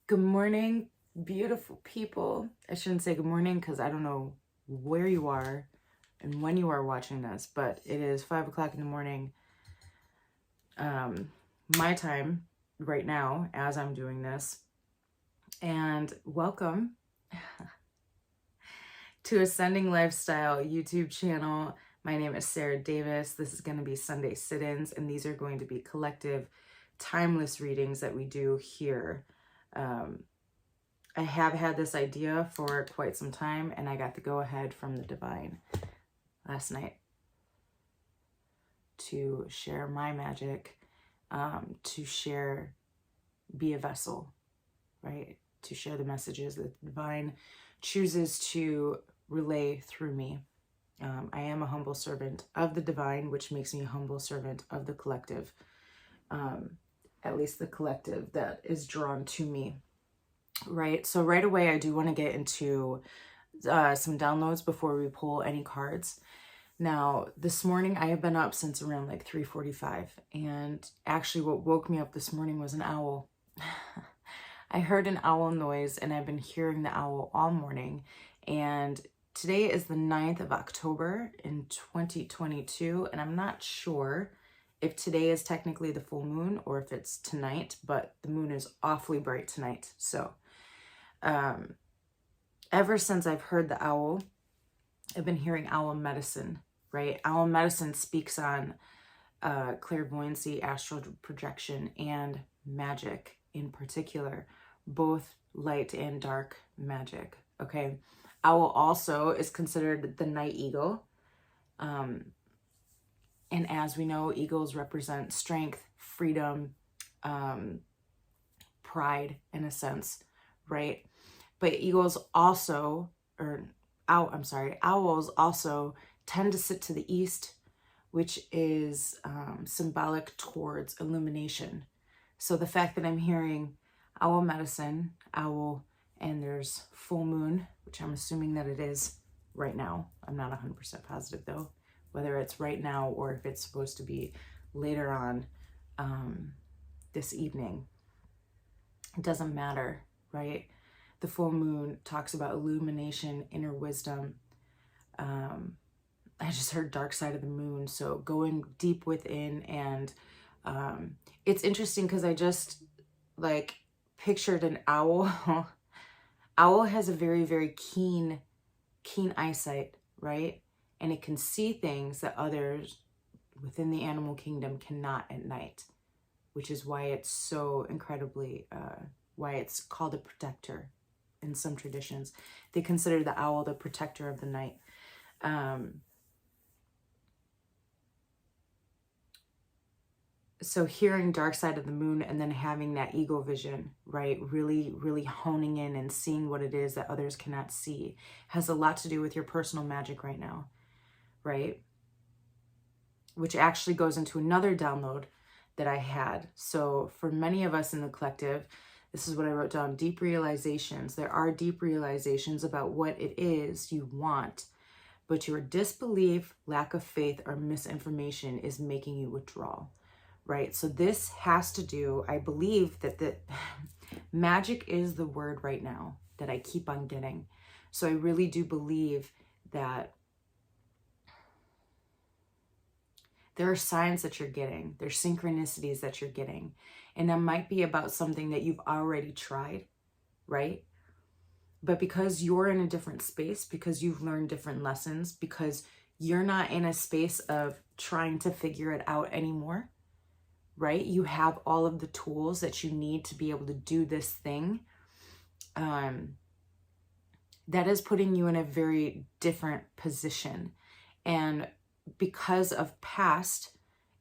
Good morning, beautiful people. I shouldn't say good morning because I don't know where you are and when you are watching this, but it is 5 o'clock in the morning, my time right now as I'm doing this. And welcome to Ascending Lifestyle YouTube channel. My name is Sarah Davis. This is going to be Sunday sit-ins, and these are going to be collective, timeless readings that we do here. I have had this idea for quite some time, and I got the go-ahead from the divine last night to share my magic, to share, be a vessel, right? To share the messages that the divine chooses to relay through me. I am a humble servant of the divine, which makes me a humble servant of the collective, at least the collective that is drawn to me. Right, so right away I do want to get into some downloads before we pull any cards. Now, this morning I have been up since around like 3:45, and actually what woke me up this morning was an owl. I heard an owl noise, and I've been hearing the owl all morning, and today is the 9th of October in 2022, and I'm not sure if today is technically the full moon or if it's tonight, but the moon is awfully bright tonight, so ever since I've heard the owl, I've been hearing owl medicine, right? Owl medicine speaks on clairvoyancy, astral projection, and magic in particular, both light and dark magic, okay? Owl also is considered the night eagle. And as we know, eagles represent strength, freedom, pride in a sense, right? But owls also tend to sit to the east, which is symbolic towards illumination. So the fact that I'm hearing owl medicine, owl, and there's full moon, which I'm assuming that it is right now. I'm not 100% positive though, whether it's right now or if it's supposed to be later on this evening. It doesn't matter, right? The full moon talks about illumination, inner wisdom. I just heard dark side of the moon, so going deep within. And it's interesting because I just like pictured an owl. Owl has a very, very keen eyesight, right? And it can see things that others within the animal kingdom cannot at night, which is why it's so incredibly, why it's called a protector in some traditions. They consider the owl the protector of the night. So hearing dark side of the moon and then having that eagle vision, right? Really, really honing in and seeing what it is that others cannot see has a lot to do with your personal magic right now, right? Which actually goes into another download that I had. So for many of us in the collective, this is what I wrote down: deep realizations. There are deep realizations about what it is you want, but your disbelief, lack of faith, or misinformation is making you withdraw, right? So this has to do, I believe that the magic is the word right now that I keep on getting. So I really do believe that there are signs that you're getting. There's synchronicities that you're getting. And that might be about something that you've already tried, right? But because you're in a different space, because you've learned different lessons, because you're not in a space of trying to figure it out anymore, right? You have all of the tools that you need to be able to do this thing. That is putting you in a very different position. And because of past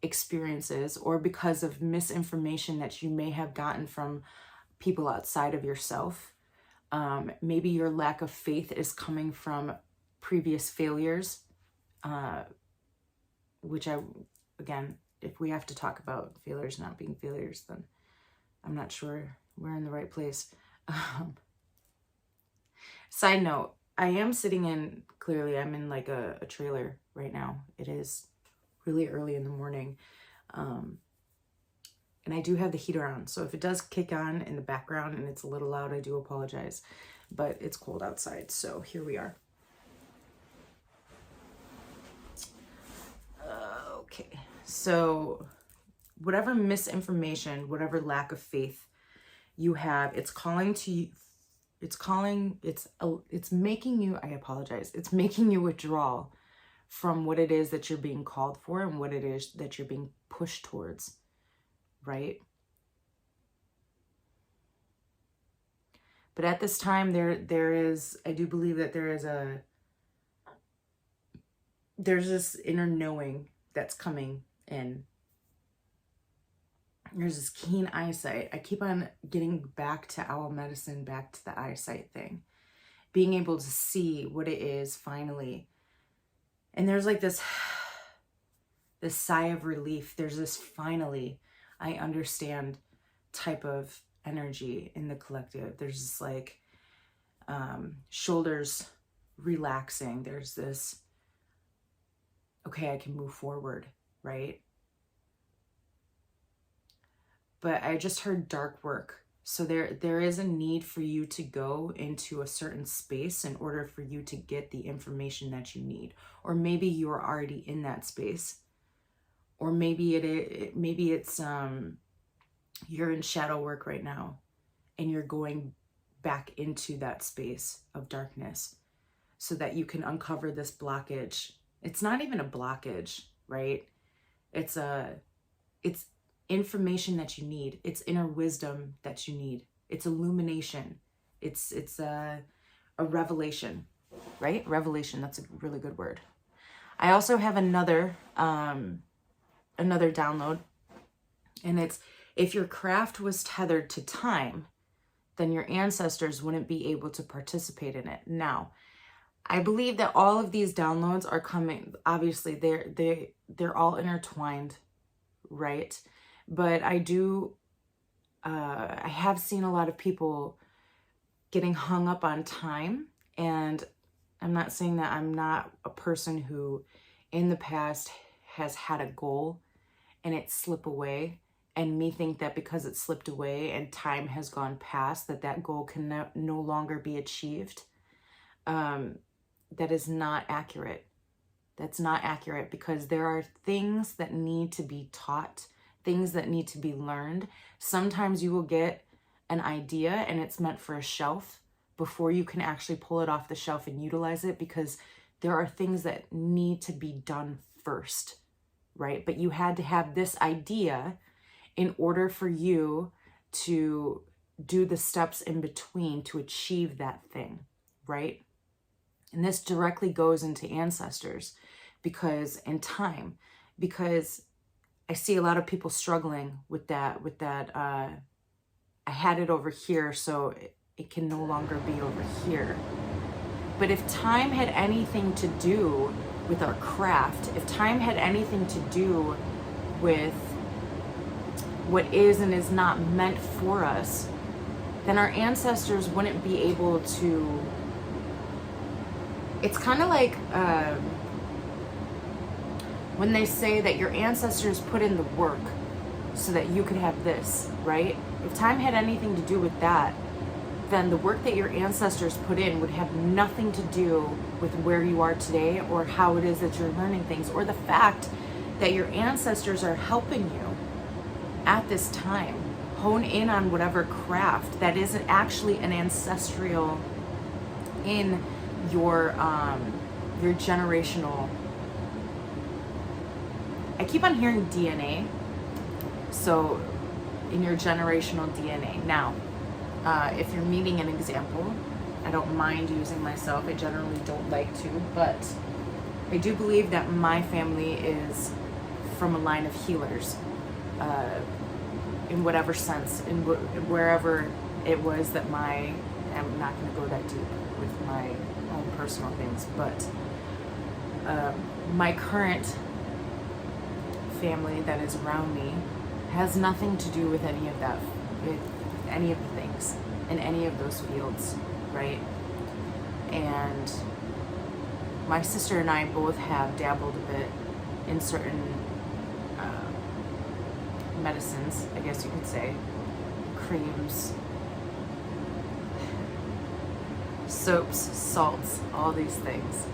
experiences or because of misinformation that you may have gotten from people outside of yourself, maybe your lack of faith is coming from previous failures, which again, if we have to talk about failures not being failures, then I'm not sure we're in the right place. Side note, I am sitting in, clearly I'm in like a trailer right now. It is really early in the morning. And I do have the heater on, so if it does kick on in the background and it's a little loud, I do apologize. But it's cold outside, so here we are. Okay, so whatever misinformation, whatever lack of faith you have, it's calling to you. It's making you, I apologize, it's making you withdraw from what it is that you're being called for and what it is that you're being pushed towards, right? But at this time, there is, I do believe that there's this inner knowing that's coming in. There's this keen eyesight. I keep on getting back to owl medicine, back to the eyesight thing. Being able to see what it is finally. And there's like this sigh of relief. There's this finally, I understand type of energy in the collective. There's this like shoulders relaxing. There's this, okay, I can move forward, right? But I just heard dark work. So there is a need for you to go into a certain space in order for you to get the information that you need. Or maybe you're already in that space. Or maybe it's you're in shadow work right now and you're going back into that space of darkness so that you can uncover this blockage. It's not even a blockage, right? It's information that you need. It's inner wisdom that you need. It's illumination. It's a revelation, right? Revelation, that's a really good word. I also have another download, and it's, if your craft was tethered to time, then your ancestors wouldn't be able to participate in it. Now, I believe that all of these downloads are coming, obviously they're all intertwined, right? But I have seen a lot of people getting hung up on time. And I'm not saying that I'm not a person who in the past has had a goal and it slipped away. And me think that because it slipped away and time has gone past, that goal can no longer be achieved. That is not accurate. That's not accurate, because there are things that need to be taught, things that need to be learned. Sometimes you will get an idea and it's meant for a shelf before you can actually pull it off the shelf and utilize it, because there are things that need to be done first, right? But you had to have this idea in order for you to do the steps in between to achieve that thing, right? And this directly goes into ancestors, because in time, because I see a lot of people struggling with that, I had it over here, so it can no longer be over here. But if time had anything to do with our craft, if time had anything to do with what is and is not meant for us, then our ancestors wouldn't be able to. It's kind of like when they say that your ancestors put in the work so that you could have this, right? If time had anything to do with that, then the work that your ancestors put in would have nothing to do with where you are today, or how it is that you're learning things, or the fact that your ancestors are helping you at this time hone in on whatever craft that isn't actually an ancestral in your generational. I keep on hearing DNA, so in your generational DNA. Now, if you're needing an example, I don't mind using myself. I generally don't like to, but I do believe that my family is from a line of healers, in whatever sense, in wherever it was that I'm not going to go that deep with my own personal things, but my current family that is around me has nothing to do with any of that, with any of the things in any of those fields, right? And my sister and I both have dabbled a bit in certain medicines, I guess you could say, creams, soaps, salts, all these things.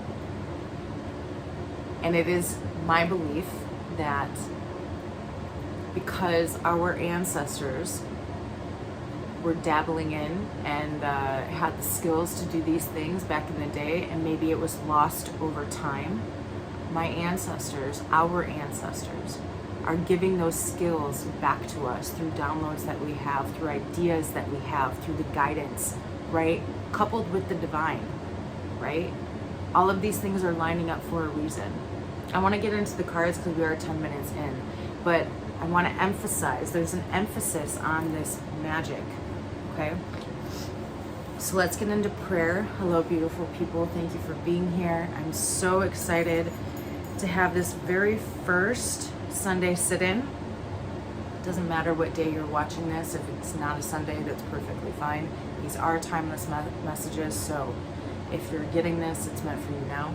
And it is my belief that because our ancestors were dabbling in and had the skills to do these things back in the day, and maybe it was lost over time, my ancestors, our ancestors, are giving those skills back to us through downloads that we have, through ideas that we have, through the guidance, right? Coupled with the divine, right? All of these things are lining up for a reason. I want to get into the cards because we are 10 minutes in, but I want to emphasize, there's an emphasis on this magic, okay? So let's get into prayer. Hello, beautiful people. Thank you for being here. I'm so excited to have this very first Sunday sit-in. Doesn't matter what day you're watching this. If it's not a Sunday, that's perfectly fine. These are timeless messages, so if you're getting this, it's meant for you now.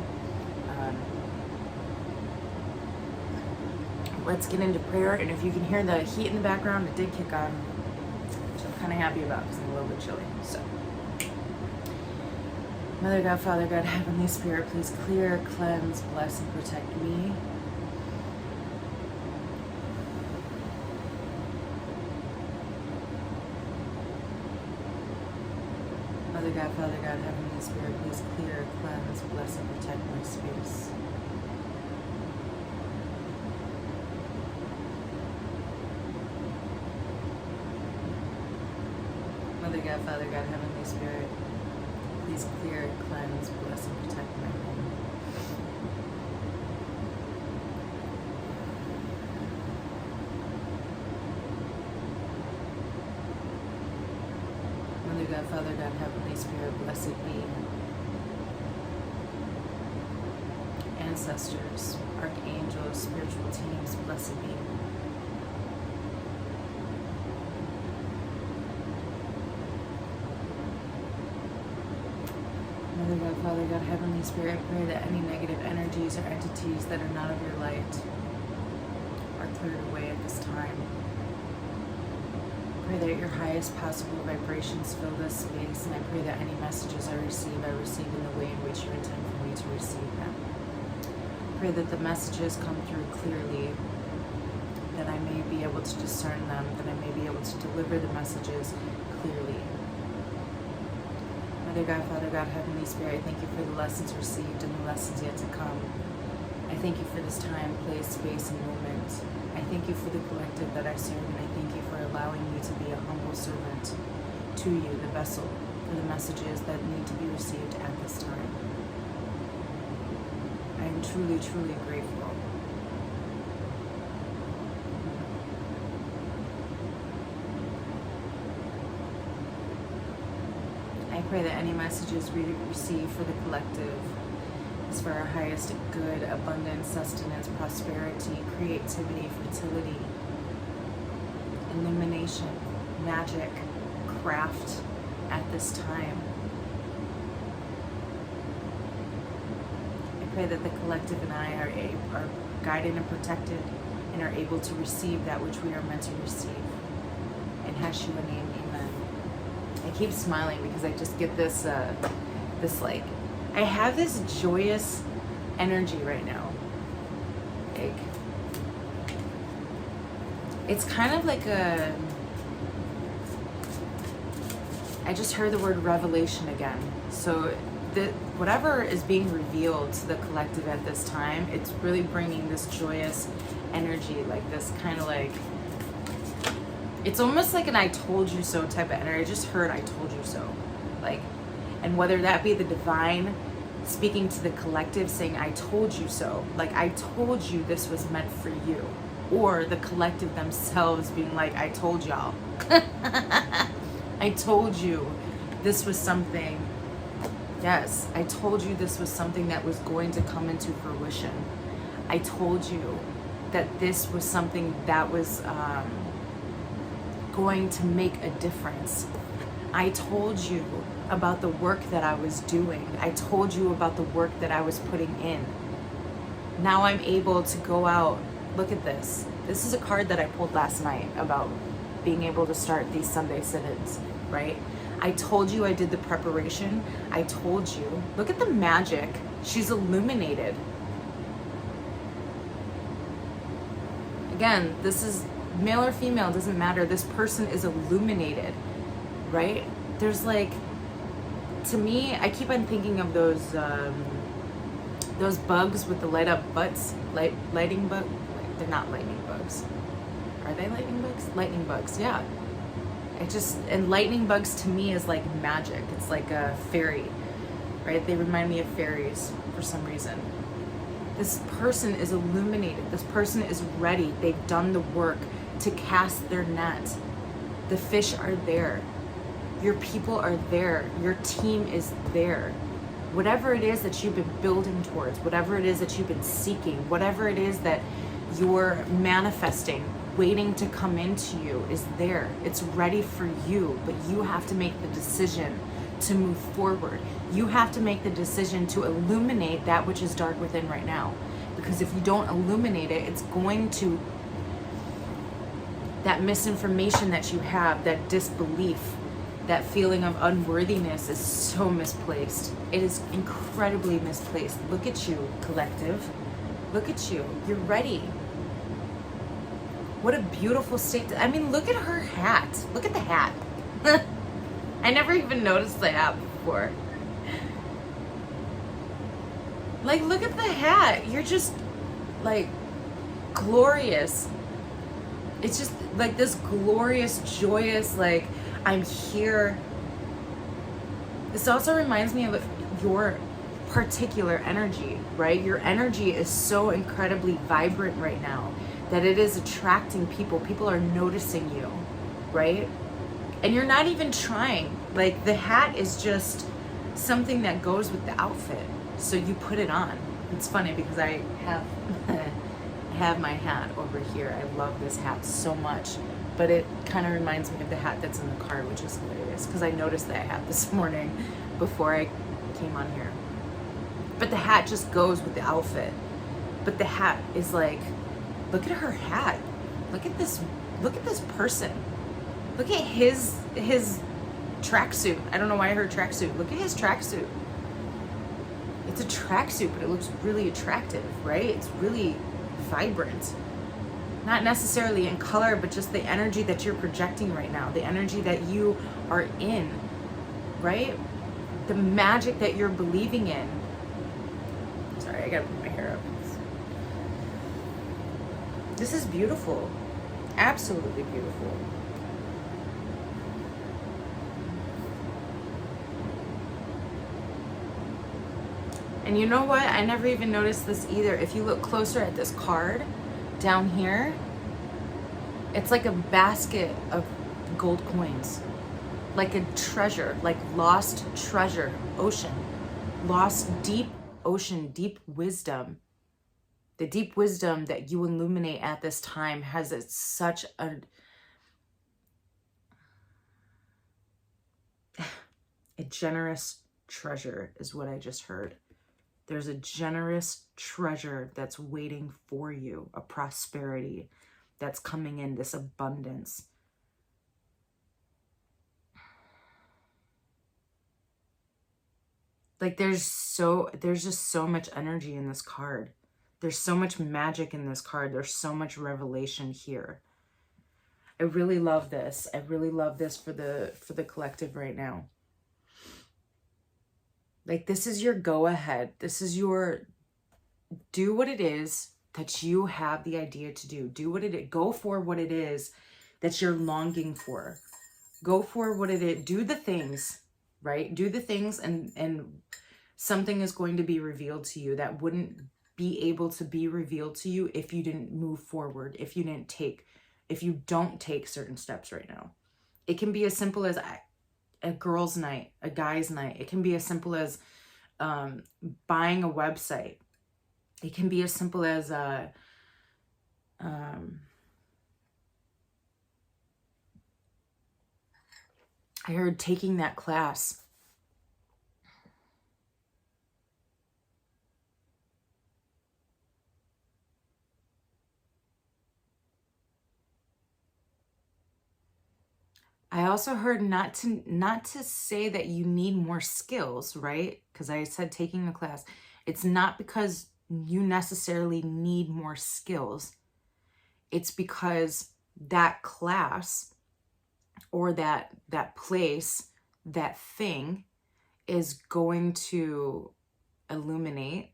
Let's get into prayer, and if you can hear the heat in the background, it did kick on, which I'm kind of happy about because I'm a little bit chilly. So, Mother God, Father God, Heavenly Spirit, please clear, cleanse, bless, and protect me. Mother God, Father God, Heavenly Spirit, please clear, cleanse, bless, and protect my space. Mother God, Father God, Heavenly Spirit, please clear, cleanse, bless, and protect my home. Mother God, Father God, Heavenly Spirit, blessed be. Ancestors, archangels, spiritual teams, blessed be. Mother God, Father God, Heavenly Spirit, pray that any negative energies or entities that are not of your light are cleared away at this time. Pray that your highest possible vibrations fill this space, and I pray that any messages I receive in the way in which you intend for me to receive them. Pray that the messages come through clearly, that I may be able to discern them, that I may be able to deliver the messages clearly. Mother God, Father God, Heavenly Spirit, I thank you for the lessons received and the lessons yet to come. I thank you for this time, place, space, and moment. I thank you for the collective that I serve, and I thank you for allowing me to be a humble servant to you, the vessel, for the messages that need to be received at this time. I am truly, truly grateful. I pray that any messages we receive for the collective is for our highest good, abundance, sustenance, prosperity, creativity, fertility, illumination, magic, craft at this time. I pray that the collective and I are guided and protected and are able to receive that which we are meant to receive. In Yeshua name, amen. I keep smiling because I just get this, like, I have this joyous energy right now. Like, it's kind of like I just heard the word revelation again. So whatever is being revealed to the collective at this time, it's really bringing this joyous energy, like this kind of like, it's almost like an I told you so type of energy. I just heard I told you so. Like, and whether that be the divine speaking to the collective saying I told you so, like I told you this was meant for you, or the collective themselves being like I told y'all. I told you this was something, yes, I told you this was something that was going to come into fruition. I told you that this was something that was going to make a difference. I told you about the work that I was doing. I told you about the work that I was putting in. Now I'm able to go out, look at this, This is a card that I pulled last night about being able to start these Sunday sit-ins, right? I told you I did the preparation. I told you, look at the magic. She's illuminated. Again, this is male or female, doesn't matter. This person is illuminated, right? There's like, to me, I keep on thinking of those bugs with the light up butts, lighting bug. They're not lightning bugs. Are they lightning bugs? Lightning bugs, yeah. And lightning bugs to me is like magic. It's like a fairy, right? They remind me of fairies for some reason. This person is illuminated. This person is ready. They've done the work to cast their net. The fish are there. Your people are there. Your team is there. Whatever it is that you've been building towards, whatever it is that you've been seeking, whatever it is that you're manifesting, waiting to come into you is there. It's ready for you, but you have to make the decision to move forward. You have to make the decision to illuminate that which is dark within right now. Because if you don't illuminate it, it's going to, that misinformation that you have, that disbelief, that feeling of unworthiness is so misplaced. It is incredibly misplaced. Look at you, collective. Look at you. You're ready. What a beautiful state. I mean, look at her hat. Look at the hat. I never even noticed the hat before. Like, look at the hat. You're just, like, glorious. It's just, like, this glorious, joyous, like, I'm here. This also reminds me of your particular energy, right? Your energy is so incredibly vibrant right now that it is attracting people. People are noticing you, right? And you're not even trying. Like, the hat is just something that goes with the outfit. So you put it on. It's funny because I have my hat over here. I love this hat so much. But it kind of reminds me of the hat that's in the car, which is hilarious because I noticed that hat this morning before I came on here. But the hat just goes with the outfit. But the hat is like, look at her hat. Look at this person. Look at his tracksuit. I don't know why I heard tracksuit. Look at his tracksuit. It's a tracksuit, but it looks really attractive, right? It's really vibrant. Not necessarily in color, but just the energy that you're projecting right now, the energy that you are in, right? The magic that you're believing in. Sorry, I gotta put my hair up. This is beautiful. Absolutely beautiful. And you know what? I never even noticed this either. If you look closer at this card, down here, it's like a basket of gold coins, like a treasure, like lost treasure, ocean, lost deep ocean, deep wisdom. The deep wisdom that you illuminate at this time has such a generous treasure is what I just heard. There's a generous treasure that's waiting for you, a prosperity that's coming in, this abundance. Like there's just so much energy in this card. There's so much magic in this card. There's so much revelation here. I really love this. I really love this for the collective right now. Like, this is your go ahead. This is your, do what it is that you have the idea to do. Do what it is. Go for what it is that you're longing for. Go for what it is. Do the things, right? Do the things and something is going to be revealed to you that wouldn't be able to be revealed to you if you didn't move forward, if you don't take certain steps right now. It can be as simple as a girl's night, a guy's night. It can be as simple as buying a website. It can be as simple as I heard taking that class. I also heard not to say that you need more skills, right? Because I said taking a class. It's not because you necessarily need more skills. It's because that class or that place, that thing is going to illuminate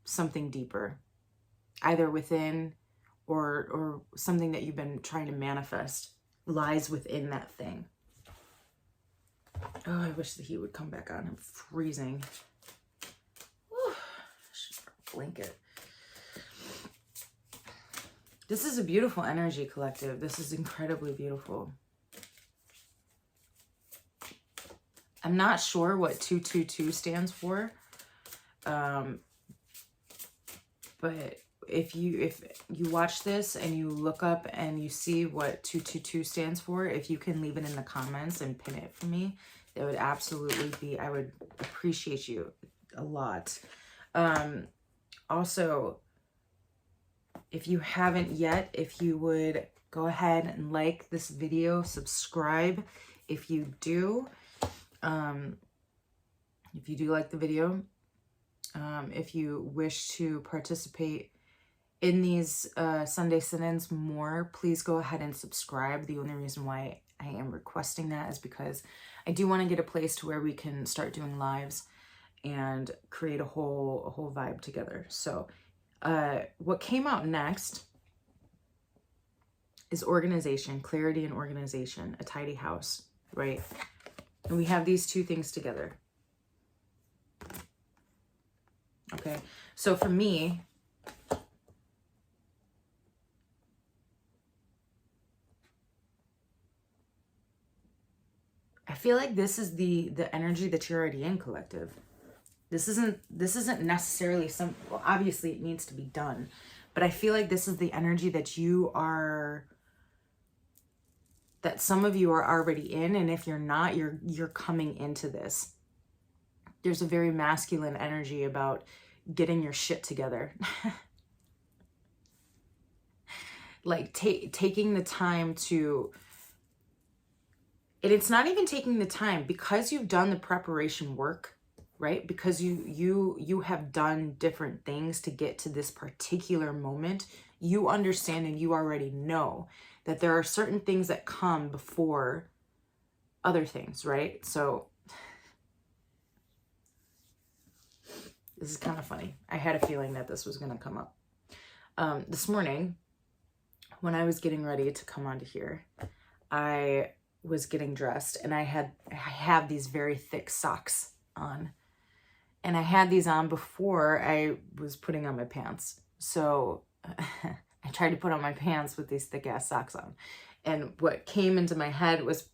something deeper, either within or something that you've been trying to manifest lies within that thing. Oh, I wish the heat would come back on. I'm freezing. Whew. Blanket. This is a beautiful energy, collective. This is incredibly beautiful. I'm not sure what 222 stands for. But if you watch this and you look up and you see what 222 stands for, if you can leave it in the comments and pin it for me, that would absolutely be, I would appreciate you a lot. Also, if you haven't yet, if you would go ahead and like this video, subscribe if you do. If you do like the video, if you wish to participate in these Sunday sit-ins more, please go ahead and subscribe. The only reason why I am requesting that is because I do want to get a place to where we can start doing lives and create a whole vibe together. So what came out next is organization, clarity and organization, a tidy house, right? And we have these two things together. Okay, so for me, I feel like this is the energy that you're already in, collective. This isn't necessarily some, well, obviously it needs to be done, but I feel like this is the energy that that some of you are already in, and if you're not, you're coming into this. There's a very masculine energy about getting your shit together. Like taking the time to, and it's not even taking the time, because you've done the preparation work, right? Because you have done different things to get to this particular moment. You understand and you already know that there are certain things that come before other things, right? So this is kind of funny. I had a feeling that this was going to come up. This morning, when I was getting ready to come onto here, I was getting dressed, and I have these very thick socks on. And I had these on before I was putting on my pants. So I tried to put on my pants with these thick ass socks on. And what came into my head was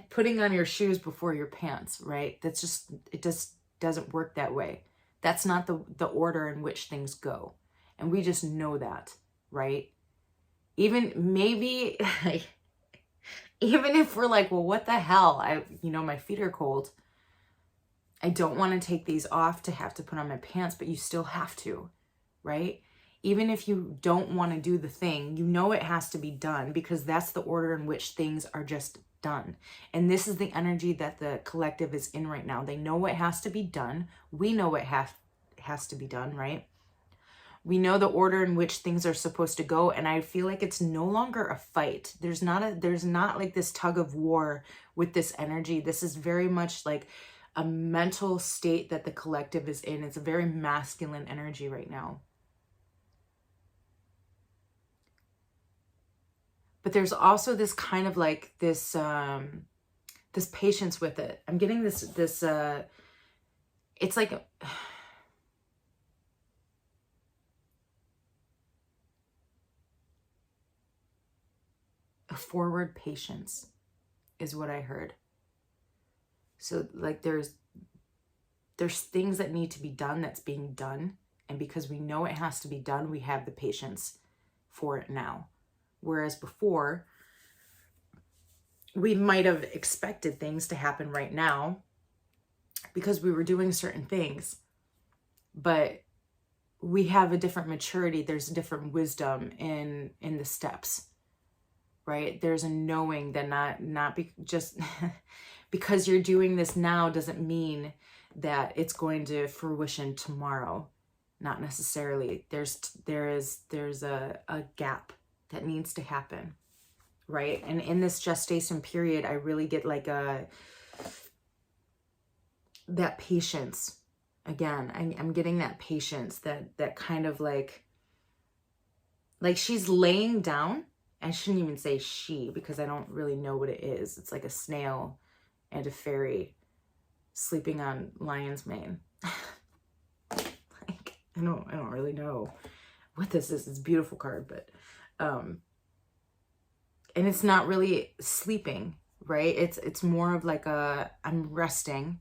putting on your shoes before your pants, right? That's just, it just doesn't work that way. That's not the order in which things go. And we just know that, right? Even maybe, even if we're like, well, what the hell? My feet are cold. I don't want to take these off to have to put on my pants, but you still have to, right? Even if you don't want to do the thing, you know it has to be done, because that's the order in which things are just done. And this is the energy that the collective is in right now. They know it has to be done. We know it has to be done, right? We know the order in which things are supposed to go, and I feel like it's no longer a fight. There's not like this tug of war with this energy. This is very much like a mental state that the collective is in. It's a very masculine energy right now. But there's also this kind of like this this patience with it. I'm getting this it's like a forward patience is what I heard. So like there's things that need to be done that's being done. And because we know it has to be done, we have the patience for it now. Whereas before, we might have expected things to happen right now because we were doing certain things. But we have a different maturity. There's a different wisdom in the steps, right? There's a knowing that not just because you're doing this now doesn't mean that it's going to fruition tomorrow. Not necessarily. There's a gap that needs to happen, right? And in this gestation period, I really get like that patience. Again, I'm getting that patience, that kind of like she's laying down. I shouldn't even say she, because I don't really know what it is. It's like a snail and a fairy sleeping on lion's mane. Like, I don't really know what this is. It's a beautiful card, but and it's not really sleeping, right? It's more of like I'm resting.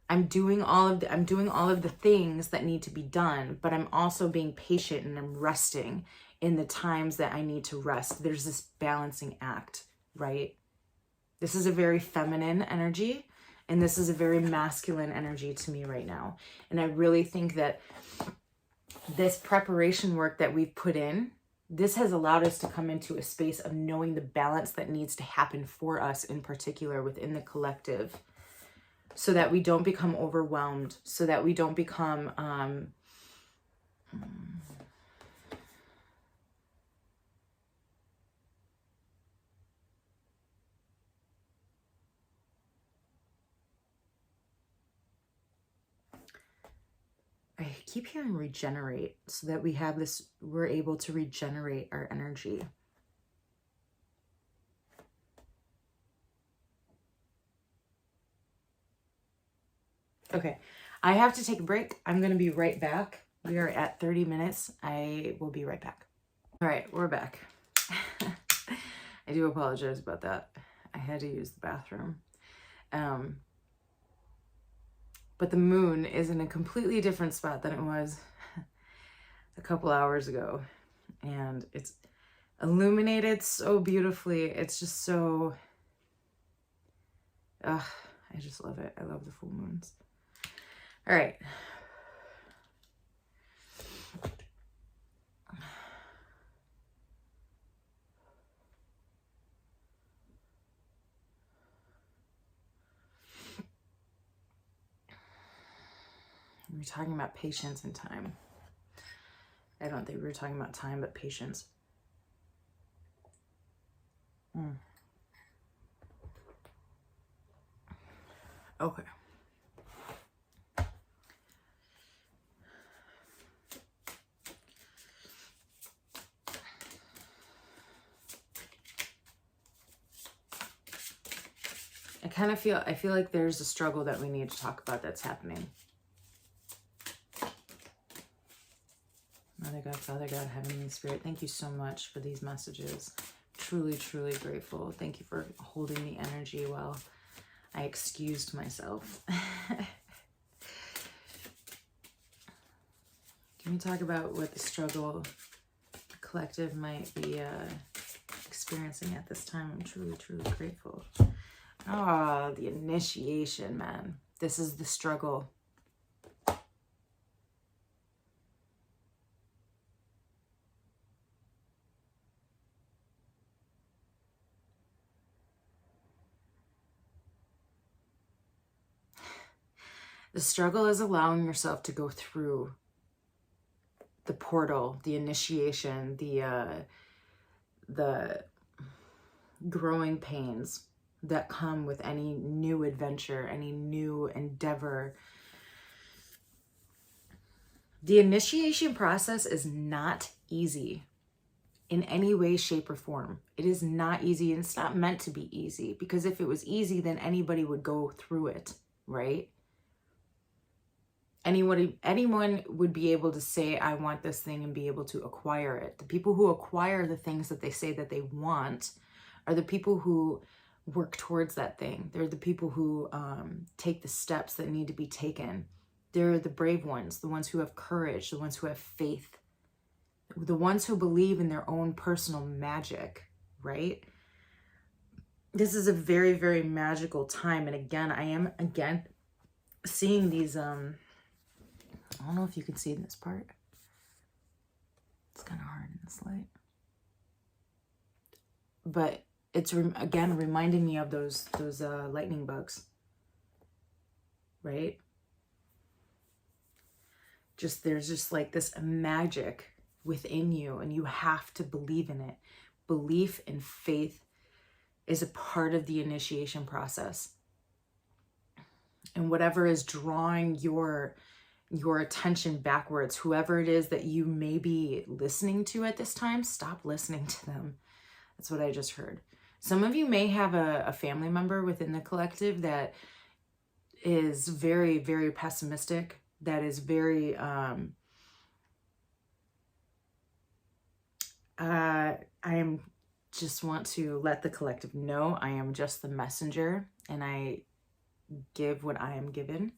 I'm doing all of the things that need to be done, but I'm also being patient and I'm resting in the times that I need to rest. There's this balancing act, right? This is a very feminine energy, and this is a very masculine energy to me right now. And I really think that this preparation work that we've put in, this has allowed us to come into a space of knowing the balance that needs to happen for us in particular within the collective, so that we don't become overwhelmed, so that we don't become I keep hearing regenerate, so that we're able to regenerate our energy. Okay, I have to take a break. I'm going to be right back. We are at 30 minutes. I will be right back. All right, we're back. I do apologize about that. I had to use the bathroom. But the moon is in a completely different spot than it was a couple hours ago. And it's illuminated so beautifully. It's just so... I just love it. I love the full moons. All right. We were talking about patience and time. I don't think we were talking about time, but patience. Okay. I feel like there's a struggle that we need to talk about that's happening. Father God, Heavenly Spirit, thank you so much for these messages. Truly, truly grateful. Thank you for holding the energy while I excused myself. Can we talk about what the struggle the collective might be experiencing at this time? I'm truly, truly grateful. Oh, the initiation, man. This is the struggle. The struggle is allowing yourself to go through the portal, the initiation, the growing pains that come with any new adventure, any new endeavor. The initiation process is not easy in any way, shape, or form. It is not easy, and it's not meant to be easy, because if it was easy, then anybody would go through it, right? Anyone would be able to say, I want this thing, and be able to acquire it. The people who acquire the things that they say that they want are the people who work towards that thing. They're the people who take the steps that need to be taken. They're the brave ones, the ones who have courage, the ones who have faith, the ones who believe in their own personal magic, right? This is a very, very magical time. And again, I am seeing these... I don't know if you can see in this part. It's kind of hard in this light. But it's, again, reminding me of those lightning bugs, right? There's just like this magic within you, and you have to believe in it. Belief and faith is a part of the initiation process. And whatever is drawing your attention backwards, whoever it is that you may be listening to at this time, stop listening to them. That's what I just heard. Some of you may have a family member within the collective that is very, very pessimistic, that is very, I just want to let the collective know I am just the messenger, and I give what I am given.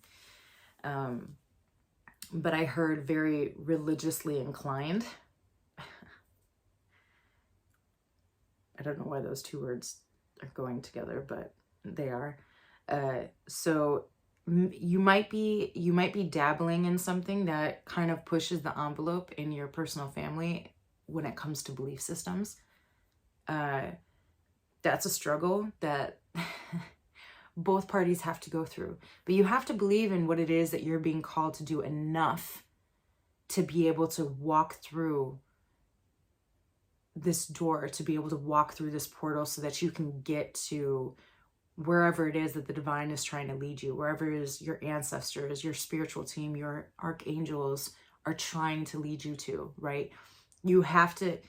But I heard very religiously inclined. I don't know why those two words are going together, but they are. So you might be dabbling in something that kind of pushes the envelope in your personal family when it comes to belief systems. That's a struggle that both parties have to go through. But you have to believe in what it is that you're being called to do enough to be able to walk through this door, to be able to walk through this portal so that you can get to wherever it is that the divine is trying to lead you, wherever it is your ancestors, your spiritual team, your archangels are trying to lead you to, right? You have to,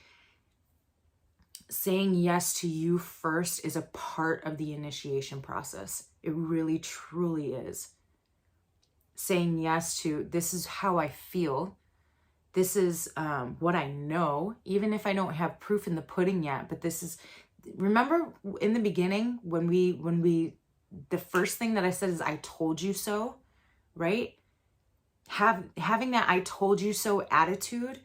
saying yes to you first is a part of the initiation process. It really, truly is. Saying yes to, this is how I feel. This is what I know, even if I don't have proof in the pudding yet, but this is, remember in the beginning when we, the first thing that I said is I told you so, right? Having that I told you so attitude,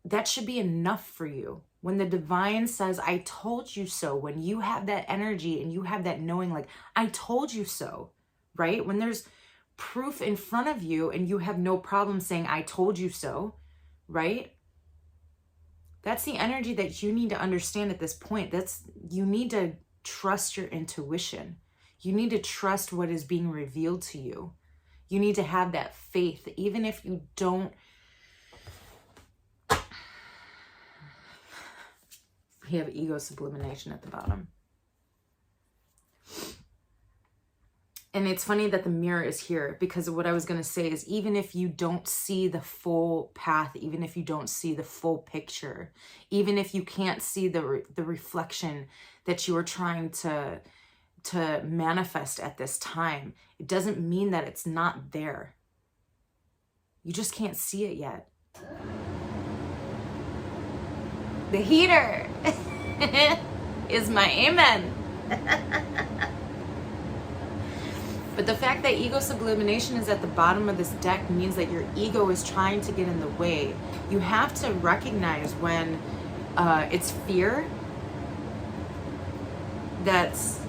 that should be enough for you. When the divine says, I told you so, when you have that energy and you have that knowing, like, I told you so, right? When there's proof in front of you and you have no problem saying, I told you so, right? That's the energy that you need to understand at this point. You need to trust your intuition. You need to trust what is being revealed to you. You need to have that faith, even if you don't. We have ego sublimination at the bottom. And it's funny that the mirror is here, because what I was going to say is, even if you don't see the full path, even if you don't see the full picture, even if you can't see the reflection that you are trying to manifest at this time, it doesn't mean that it's not there. You just can't see it yet. The heater is my amen. But the fact that ego sublimination is at the bottom of this deck means that your ego is trying to get in the way. You have to recognize when it's fear that's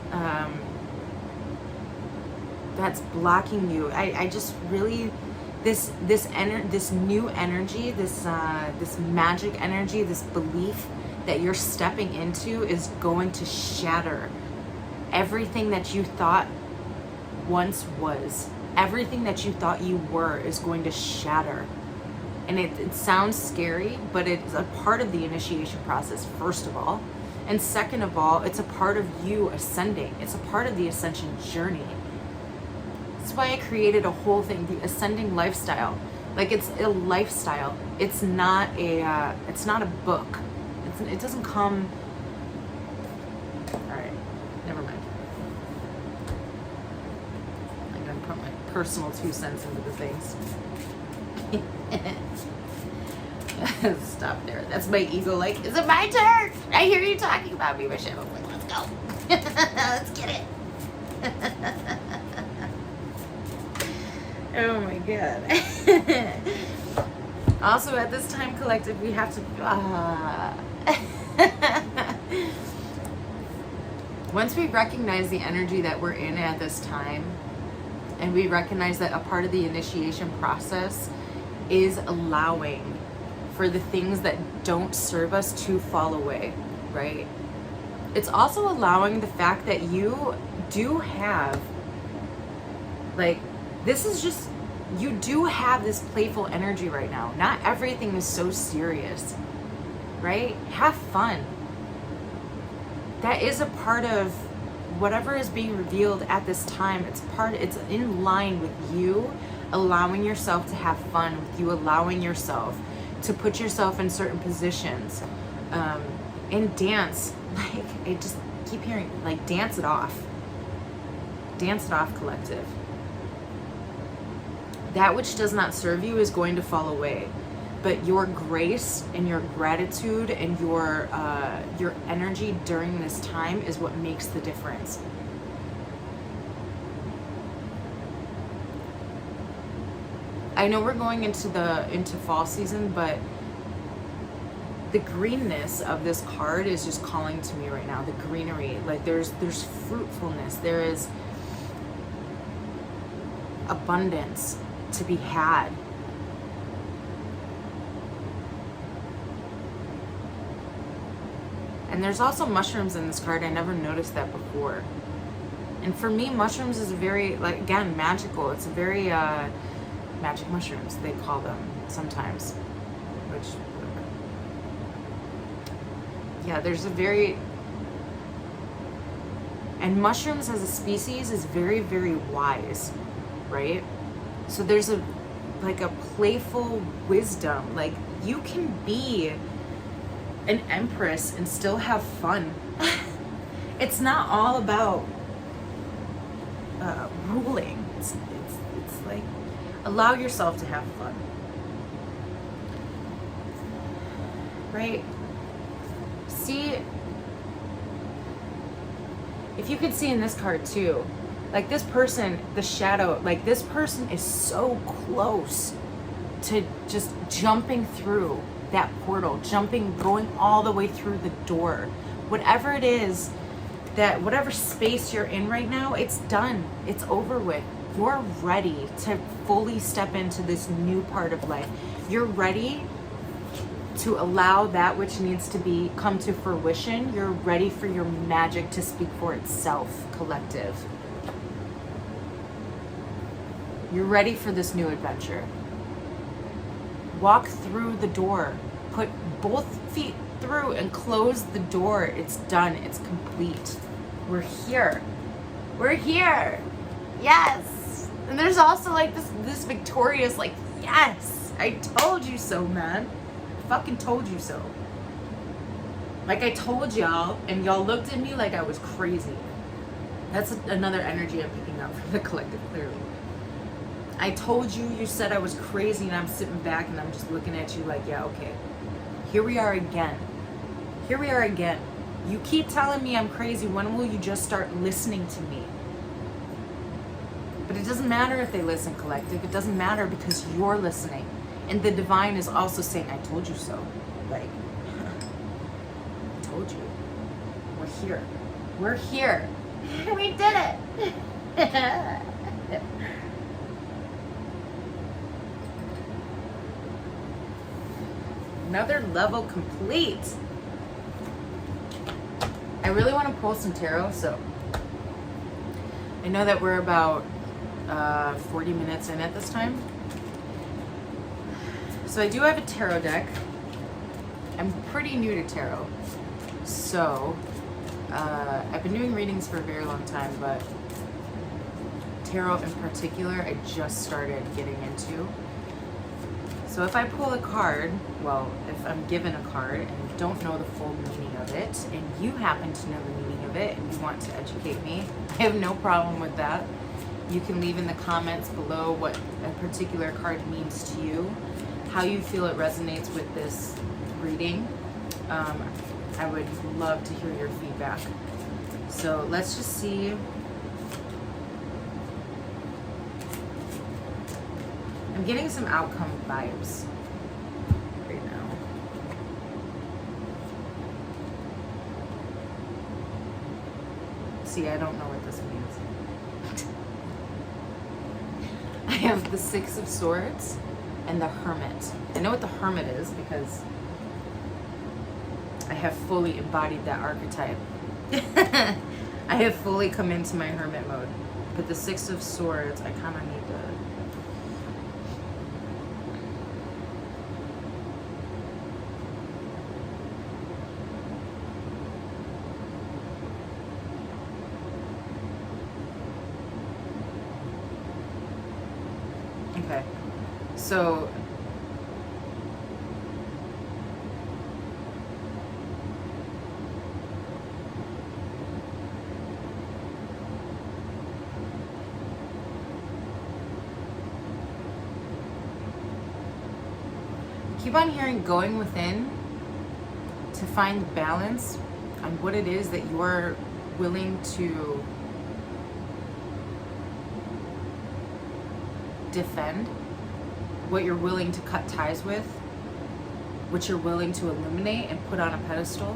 blocking you. I just really, this new energy, this magic energy, this belief that you're stepping into is going to shatter everything that you thought once was. Everything that you thought you were is going to shatter. And it sounds scary, but it's a part of the initiation process, first of all. And second of all, it's a part of you ascending. It's a part of the ascension journey. That's why I created a whole thing, the ascending lifestyle. Like, it's a lifestyle. It's not a book. It doesn't come. All right, never mind. I'm gonna put my personal 2 cents into the things. Stop there. That's my ego. Like, is it my turn? I hear you talking about me, Michelle. I'm like, let's go. Let's get it. Oh my god. Also, at this time, collective, we have to once we recognize the energy that we're in at this time, and we recognize that a part of the initiation process is allowing for the things that don't serve us to fall away, right? It's also allowing the fact that you do have, like, this is just, you do have this playful energy right now. Not everything is so serious, right? Have fun. That is a part of whatever is being revealed at this time. It's in line with you allowing yourself to have fun, with you allowing yourself to put yourself in certain positions, and dance. Like, I just keep hearing, like, dance it off. Dance it off, collective. That which does not serve you is going to fall away, but your grace and your gratitude and your energy during this time is what makes the difference. I know we're going into fall season, but the greenness of this card is just calling to me right now. The greenery, like there's fruitfulness, there is abundance to be had. And there's also mushrooms in this card. I never noticed that before. And for me, mushrooms is a very, like, again, magical. It's a very magic mushrooms, they call them sometimes, which, yeah, there's a very, and mushrooms as a species is very, very wise, right? So there's a, like, a playful wisdom. Like, you can be an empress and still have fun. It's not all about ruling. It's like, allow yourself to have fun, right? See, if you could see in this card too, like, this person, the shadow, like, this person is so close to just jumping through that portal, going all the way through the door. Whatever it is, that whatever space you're in right now, it's done. It's over with. You're ready to fully step into this new part of life. You're ready to allow that which needs to come to fruition. You're ready for your magic to speak for itself, collective. You're ready for this new adventure. Walk through the door. Put both feet through and close the door. It's done. It's complete. We're here. We're here. Yes. And there's also, like, this victorious, like, yes, I told you so, man. I fucking told you so. Like, I told y'all, and y'all looked at me like I was crazy. That's another energy I'm picking up from the collective, clearly. I told you, you said I was crazy, and I'm sitting back and I'm just looking at you like, yeah, okay. Here we are again. Here we are again. You keep telling me I'm crazy. When will you just start listening to me? But it doesn't matter if they listen, collective. It doesn't matter because you're listening. And the divine is also saying, I told you so. Like, I told you. We're here. We're here. We did it. Another level complete. I really want to pull some tarot, so I know that we're about 40 minutes in at this time. So I do have a tarot deck. I'm pretty new to tarot. So I've been doing readings for a very long time, but tarot in particular, I just started getting into. So if I pull a card, well, if I'm given a card and don't know the full meaning of it, and you happen to know the meaning of it and you want to educate me, I have no problem with that. You can leave in the comments below what a particular card means to you, how you feel it resonates with this reading. I would love to hear your feedback. So let's just see. I'm getting some outcome vibes right now. See, I don't know what this means. I have the Six of Swords. and the Hermit. I know what the Hermit is because I have fully embodied that archetype. I have fully come into my Hermit mode. But the Six of Swords, I kind of need to... Okay, so keep on hearing going within to find balance on what it is that you're willing to defend, what you're willing to cut ties with, what you're willing to eliminate and put on a pedestal.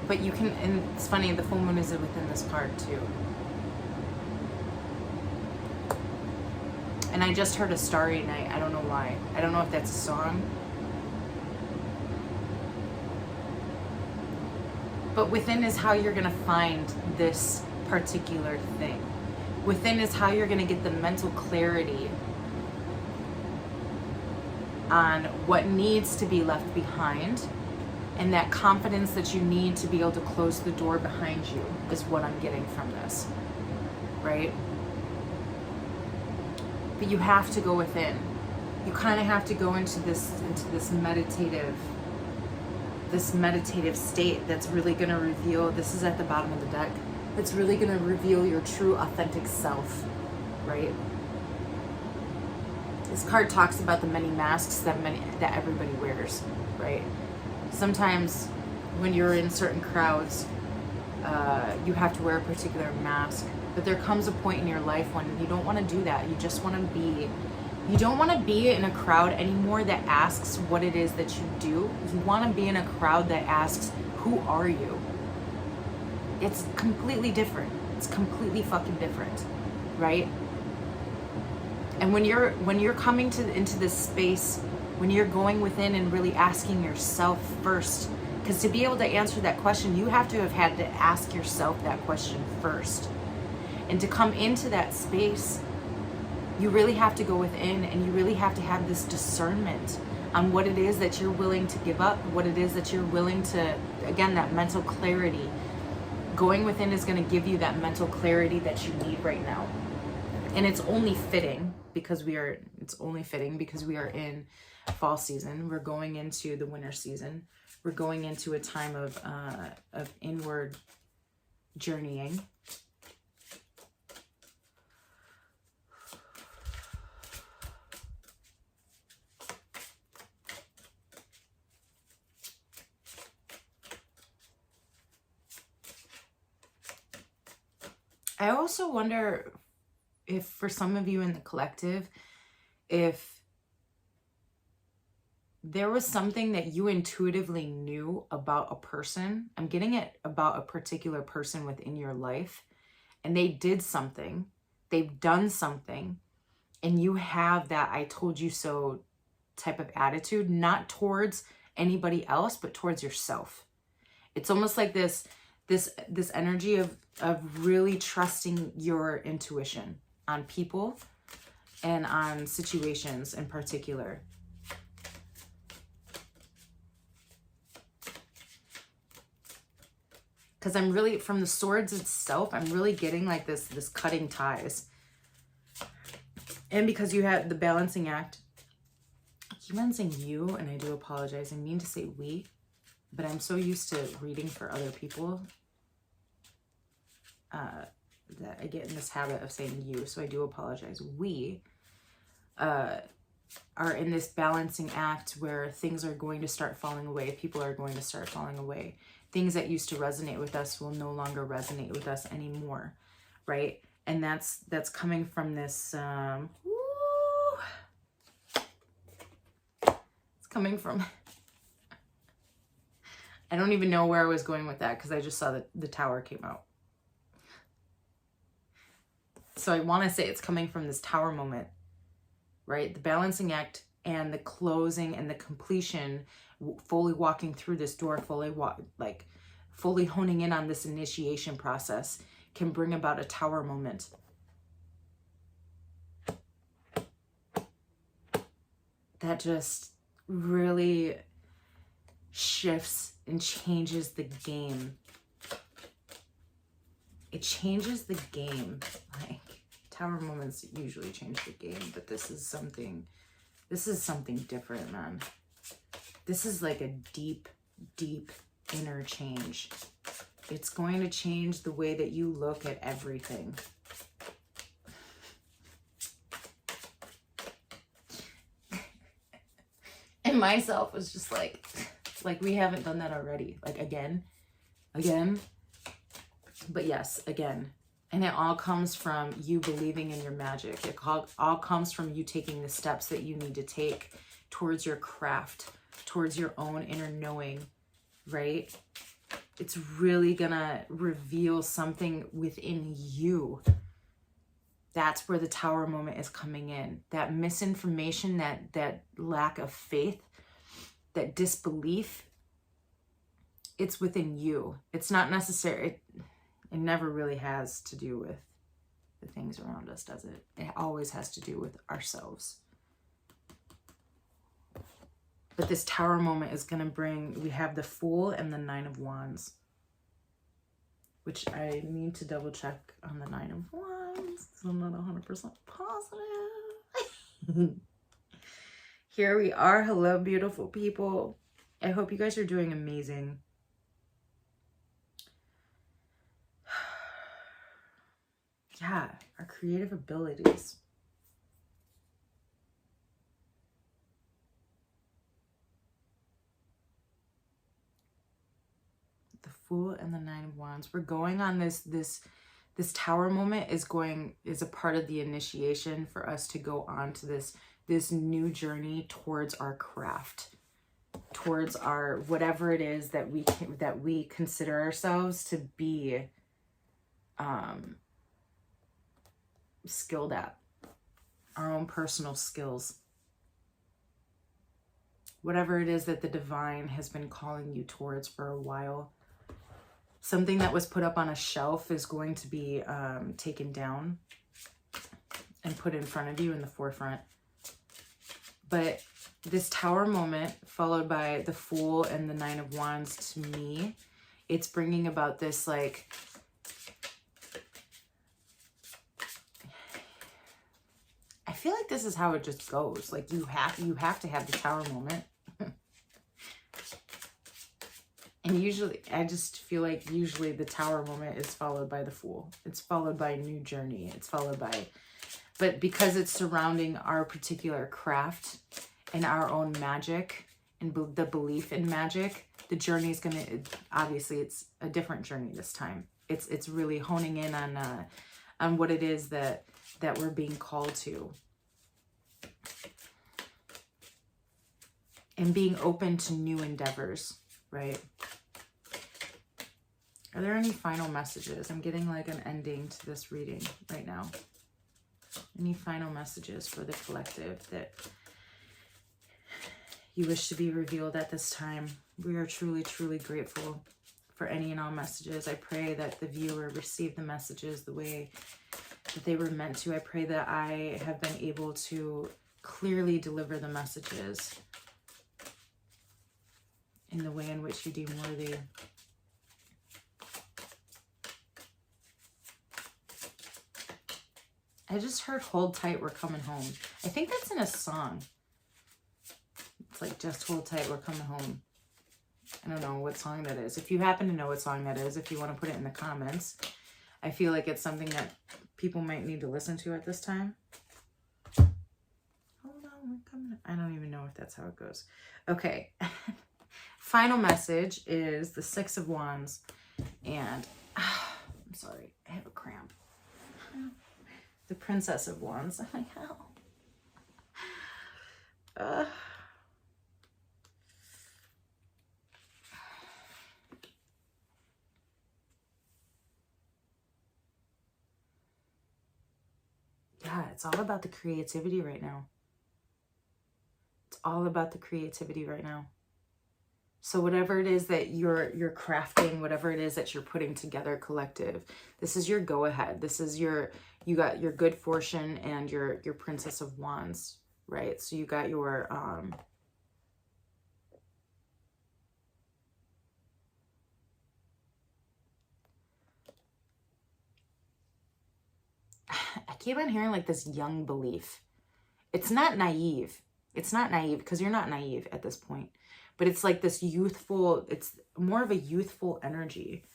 But you can, and it's funny, the full moon is within this card too. And I just heard a Starry Night. I don't know why. I don't know if that's a song. But within is how you're gonna find this particular thing. Within is how you're gonna get the mental clarity on what needs to be left behind, and that confidence that you need to be able to close the door behind you is what I'm getting from this, right? But you have to go within. You kind of have to go into this meditative state that's really going to reveal, this is at the bottom of the deck, it's really going to reveal your true authentic self, right? This card talks about the many masks that everybody wears, right? Sometimes when you're in certain crowds, you have to wear a particular mask, but there comes a point in your life when you don't want to do that. You just want to be, you don't want to be in a crowd anymore that asks what it is that you do. You want to be in a crowd that asks, who are you? It's completely different. It's completely fucking different, right? And when you're coming into this space, when you're going within and really asking yourself first, because to be able to answer that question, you have to have had to ask yourself that question first. And to come into that space, you really have to go within, and you really have to have this discernment on what it is that you're willing to give up, what it is that you're willing to, again, that mental clarity. Going within is going to give you that mental clarity that you need right now. And it's only fitting because we are in fall season. We're going into the winter season. We're going into a time of inward journeying. I also wonder if for some of you in the collective, if there was something that you intuitively knew about a person. I'm getting it about a particular person within your life, and they did something, they've done something, and you have that I told you so type of attitude, not towards anybody else, but towards yourself. It's almost like this energy of really trusting your intuition on people and on situations in particular. Because I'm really, from the swords itself, I'm really getting like this cutting ties. And because you have the balancing act, I keep on saying you, and I do apologize. I mean to say we, but I'm so used to reading for other people that I get in this habit of saying you, so I do apologize. We are in this balancing act where things are going to start falling away. People are going to start falling away. Things that used to resonate with us will no longer resonate with us anymore, right? And that's coming from this, it's coming from, I don't even know where I was going with that because I just saw that the tower came out. So I want to say it's coming from this tower moment right? The balancing act and the closing and the completion, fully walking through this door, fully honing in on this initiation process, can bring about a tower moment. That just really shifts and changes the game. It changes the game. Like, tower moments usually change the game, but this is something different, man. This is like a deep, deep inner change. It's going to change the way that you look at everything. And myself was just like we haven't done that already. Like, again. But yes, again. And it all comes from you believing in your magic. It all comes from you taking the steps that you need to take towards your craft, towards your own inner knowing, right? It's really gonna reveal something within you. That's where the tower moment is coming in. That misinformation, that lack of faith, that disbelief, it's within you. It's not necessary. It never really has to do with the things around us, does it? It always has to do with ourselves. But this tower moment is going to bring, we have the Fool and the Nine of Wands, which I need to double check on the Nine of Wands, because I'm not 100% positive. Here we are. Hello, beautiful people. I hope you guys are doing amazing. Yeah, our creative abilities. The Fool and the Nine of Wands. We're going on this tower moment is a part of the initiation for us to go on to this new journey towards our craft, towards our whatever it is that we consider ourselves to be skilled at, our own personal skills, whatever it is that the divine has been calling you towards for a while. Something that was put up on a shelf is going to be taken down and put in front of you in the forefront. But this tower moment followed by the Fool and the Nine of Wands, to me, it's bringing about this, like, I feel like this is how it just goes. Like, you have to have the tower moment. And usually, I just feel like usually the tower moment is followed by the Fool. It's followed by a new journey. It's followed by, but because it's surrounding our particular craft and our own magic and the belief in magic, the journey is gonna, obviously it's a different journey this time. It's really honing in on what it is that we're being called to. And being open to new endeavors, right? Are there any final messages? I'm getting like an ending to this reading right now. Any final messages for the collective that you wish to be revealed at this time? We are truly, truly grateful for any and all messages. I pray that the viewer received the messages the way that they were meant to. I pray that I have been able to clearly deliver the messages in the way in which you deem worthy. I just heard Hold Tight, We're Coming Home. I think that's in a song. It's like, just hold tight, we're coming home. I don't know what song that is. If you happen to know what song that is, if you want to put it in the comments. I feel like it's something that people might need to listen to at this time. Hold on, we're coming. I don't even know if that's how it goes. Okay. Final message is the Six of Wands. And I'm sorry, I have a cramp. The Princess of Wands. I'm like, how? Yeah, it's all about the creativity right now. all about the creativity right now. So whatever it is that you're crafting, whatever it is that you're putting together, collective, this is your go ahead. This is you got your good fortune and your Princess of Wands, right? So you got your I keep on hearing like this young belief. It's not naive. It's not naive because you're not naive at this point. But it's like this youthful, it's more of a youthful energy.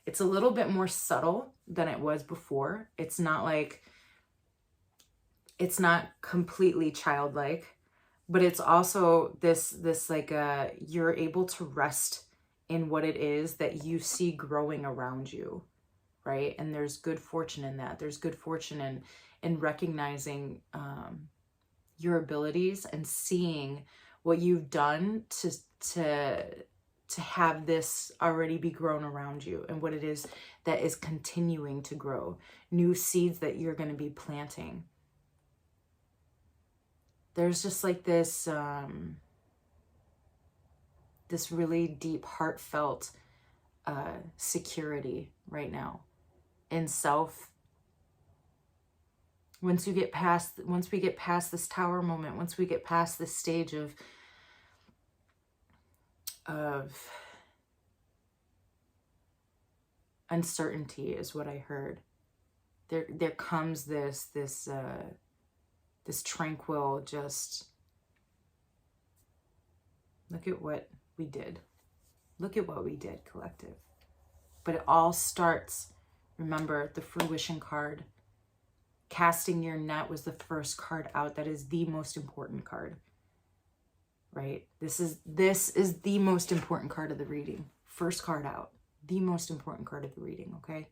It's a little bit more subtle than it was before. It's not like, it's not completely childlike, but it's also this like you're able to rest in what it is that you see growing around you, right? And there's good fortune in that. There's good fortune in recognizing your abilities and seeing what you've done to have this already be grown around you, and what it is that is continuing to grow, new seeds that you're going to be planting. There's just like this this really deep, heartfelt security right now in self. Once we get past this tower moment, once we get past this stage of uncertainty, is what I heard. There comes this tranquil, just look at what we did. Look at what we did, collective. But it all starts, remember, the fruition card. Casting your net was the first card out. That is the most important card, right? This is the most important card of the reading. First card out, the most important card of the reading, okay?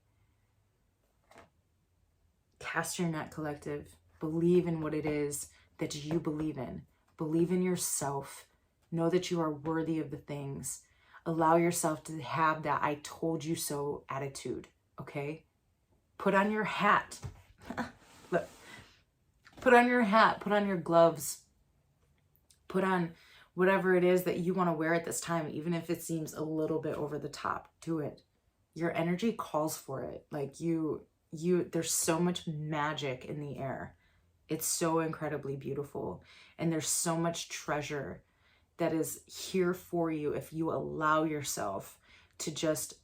Cast your net, collective. Believe in what it is that you believe in. Believe in yourself. Know that you are worthy of the things. Allow yourself to have that I told you so attitude, okay? Put on your hat. Look. Put on your hat. Put on your gloves. Put on whatever it is that you want to wear at this time, even if it seems a little bit over the top. Do it. Your energy calls for it. Like there's so much magic in the air. It's so incredibly beautiful. And there's so much treasure that is here for you if you allow yourself to just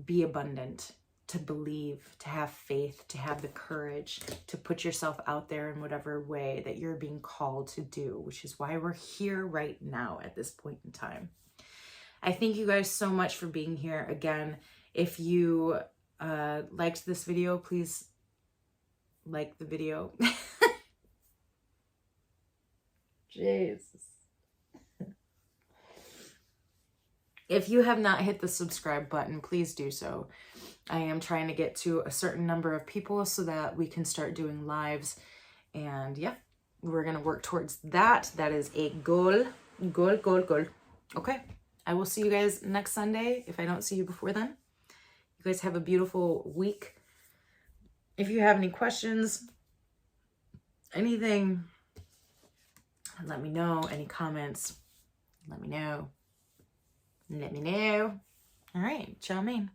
be abundant, to believe, to have faith, to have the courage, to put yourself out there in whatever way that you're being called to do, which is why we're here right now at this point in time. I thank you guys so much for being here. Again, if you liked this video, please like the video. Jesus. If you have not hit the subscribe button, please do so. I am trying to get to a certain number of people so that we can start doing lives. And yeah, we're going to work towards that. That is a goal. Goal. Okay. I will see you guys next Sunday if I don't see you before then. You guys have a beautiful week. If you have any questions, anything, let me know. Any comments, let me know. Let me know. All right. Ciao, mein.